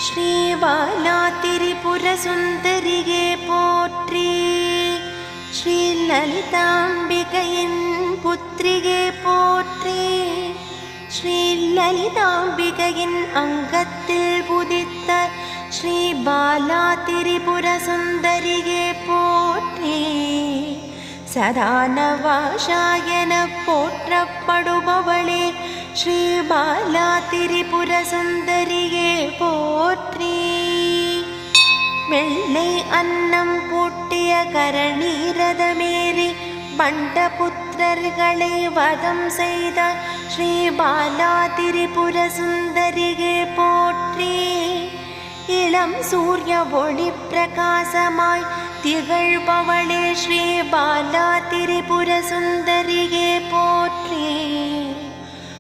ஸ்ரீ பாலா திரிபுர சுந்தரியே போற்றி. ஸ்ரீ லலிதாம்பிகையின் புத்திரியே போற்றி. ஸ்ரீ லலிதாம்பிகையின் அங்கத்தில் உதித்த ஸ்ரீ பாலா திரிபுர சுந்தரியே போற்றி. சதானவாசாயன போற்றப்படுபவளே ஸ்ரீ பாலா திரிபுர சுந்தரியே போற்றி. வெள்ளை அன்னம் பூட்டிய கரணீரதமேறி பண்டபுத்திரர்களை வதம் செய்த ஸ்ரீ பாலா திரிபுர சுந்தரியே போற்றி. இளம் சூரிய ஒளி பிரகாசமாய் திகழ்பவளே ஸ்ரீ பாலா திரிபுர சுந்தரியே போற்றி.